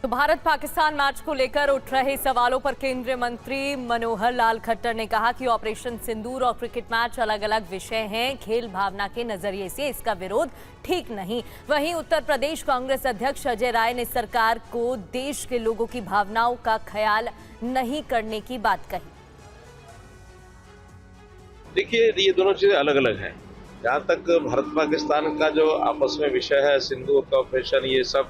तो भारत पाकिस्तान मैच को लेकर उठ रहे सवालों पर केंद्रीय मंत्री मनोहर लाल खट्टर ने कहा कि ऑपरेशन सिंदूर और क्रिकेट मैच अलग अलग विषय हैं। खेल भावना के नजरिए से इसका विरोध ठीक नहीं। वहीं उत्तर प्रदेश कांग्रेस अध्यक्ष अजय राय ने सरकार को देश के लोगों की भावनाओं का ख्याल नहीं करने की बात कही। देखिए, ये दोनों चीजें अलग अलग हैं। जहाँ तक भारत पाकिस्तान का जो आपस में विषय है, सिंदूर का ऑपरेशन, ये सब,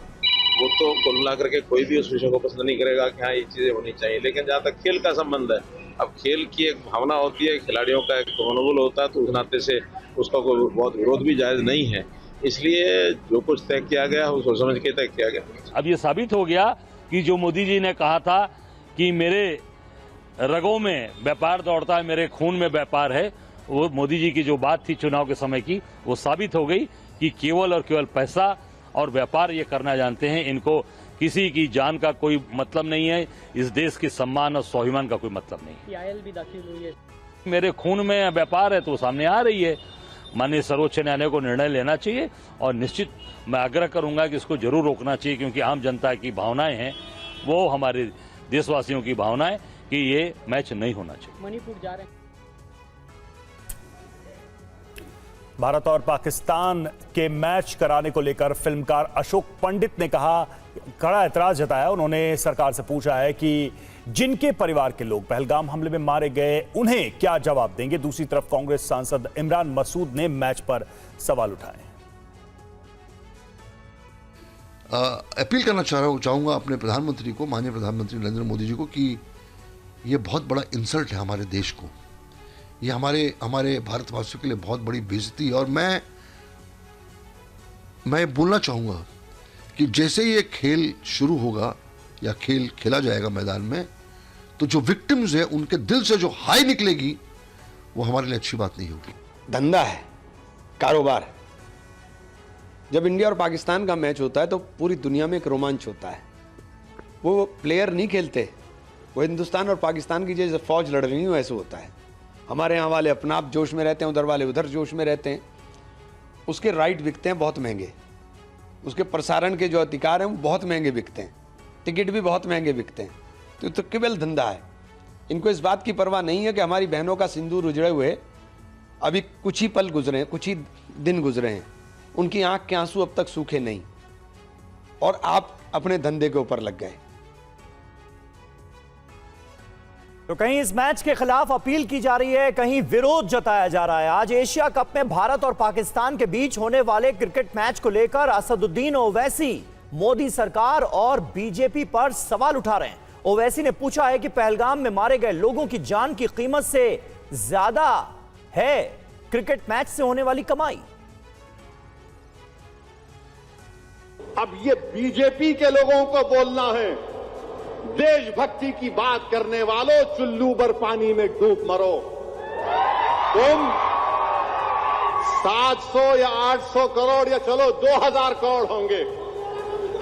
वो तो कुल मिला करके कोई भी उस विषय को पसंद नहीं करेगा कि हाँ ये चीजें होनी चाहिए। लेकिन जहाँ तक खेल का संबंध है, अब खेल की एक भावना होती है, खिलाड़ियों का एक मनोबल होता है, तो उस नाते से उसका कोई बहुत विरोध भी जायज नहीं है। इसलिए जो कुछ तय किया गया उसको समझ के तय किया गया। अब ये साबित हो गया कि जो मोदी जी ने कहा था कि मेरे रगों में व्यापार दौड़ता है, मेरे खून में व्यापार है, वो मोदी जी की जो बात थी चुनाव के समय की, वो साबित हो गई कि केवल और केवल पैसा और व्यापार ये करना जानते हैं। इनको किसी की जान का कोई मतलब नहीं है, इस देश के सम्मान और स्वाभिमान का कोई मतलब नहीं। PIL भी दाखिल हुई है। मेरे खून में व्यापार है तो वो सामने आ रही है। माननीय सर्वोच्च न्यायालय को निर्णय लेना चाहिए और निश्चित मैं आग्रह करूंगा कि इसको जरूर रोकना चाहिए, क्योंकि आम जनता की भावनाएं हैं, वो हमारे देशवासियों की भावनाएं कि ये मैच नहीं होना चाहिए। मणिपुर जा रहे हैं। भारत और पाकिस्तान के मैच कराने को लेकर फिल्मकार अशोक पंडित ने कड़ा एतराज जताया। उन्होंने सरकार से पूछा है कि जिनके परिवार के लोग पहलगाम हमले में मारे गए, उन्हें क्या जवाब देंगे। दूसरी तरफ कांग्रेस सांसद इमरान मसूद ने मैच पर सवाल उठाए। अपील करना चाहूंगा अपने प्रधानमंत्री को, माननीय प्रधानमंत्री नरेंद्र मोदी जी को, कि यह बहुत बड़ा इंसल्ट है हमारे देश को। ये हमारे भारतवासियों के लिए बहुत बड़ी बेइज्जती है। और मैं बोलना चाहूँगा कि जैसे ये खेल शुरू होगा या खेल खेला जाएगा मैदान में, तो जो विक्टिम्स है उनके दिल से जो हाई निकलेगी, वो हमारे लिए अच्छी बात नहीं होगी। धंधा है, कारोबार है। जब इंडिया और पाकिस्तान का मैच होता है तो पूरी दुनिया में एक रोमांच होता है। वो प्लेयर नहीं खेलते, वो हिंदुस्तान और पाकिस्तान की जैसे फौज लड़ रही हो ऐसे होता है। हमारे यहाँ वाले अपना आप जोश में रहते हैं, उधर वाले उधर जोश में रहते हैं। उसके राइट बिकते हैं बहुत महंगे, उसके प्रसारण के जो अधिकार हैं वो बहुत महंगे बिकते हैं, टिकट भी बहुत महंगे बिकते हैं। तो केवल धंधा है। इनको इस बात की परवाह नहीं है कि हमारी बहनों का सिंदूर उजड़े हुए अभी कुछ ही पल गुजरे हैं, कुछ ही दिन गुजरे हैं, उनकी आंख के आंसू अब तक सूखे नहीं, और आप अपने धंधे के ऊपर लग गए। तो कहीं इस मैच के खिलाफ अपील की जा रही है, कहीं विरोध जताया जा रहा है। आज एशिया कप में भारत और पाकिस्तान के बीच होने वाले क्रिकेट मैच को लेकर असदुद्दीन ओवैसी मोदी सरकार और बीजेपी पर सवाल उठा रहे हैं। ओवैसी ने पूछा है कि पहलगाम में मारे गए लोगों की जान की कीमत से ज्यादा है क्रिकेट मैच से होने वाली कमाई। अब ये बीजेपी के लोगों को बोलना है, देशभक्ति की बात करने वालों, चुल्लू भर पानी में डूब मरो। तुम 700 या 800 करोड़ या चलो 2000 करोड़ होंगे।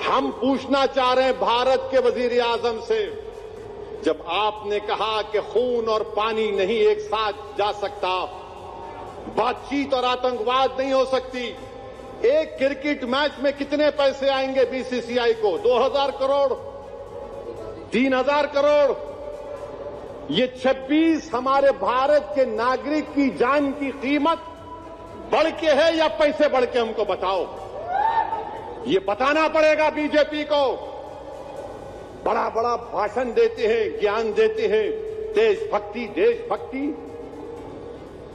हम पूछना चाह रहे हैं भारत के वजीर आजम से, जब आपने कहा कि खून और पानी नहीं एक साथ जा सकता, बातचीत और आतंकवाद नहीं हो सकती, एक क्रिकेट मैच में कितने पैसे आएंगे बीसीसीआई को? 2000 करोड़, 3000 करोड़। ये 26 हमारे भारत के नागरिक की जान की कीमत बढ़ के है या पैसे बढ़ के? हमको बताओ। ये बताना पड़ेगा बीजेपी को। बड़ा बड़ा भाषण देते हैं, ज्ञान देते हैं, देशभक्ति देशभक्ति।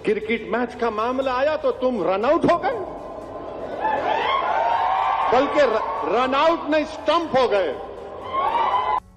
क्रिकेट मैच का मामला आया तो तुम रन आउट हो गए, बल्कि रन आउट नहीं, स्टंप हो गए।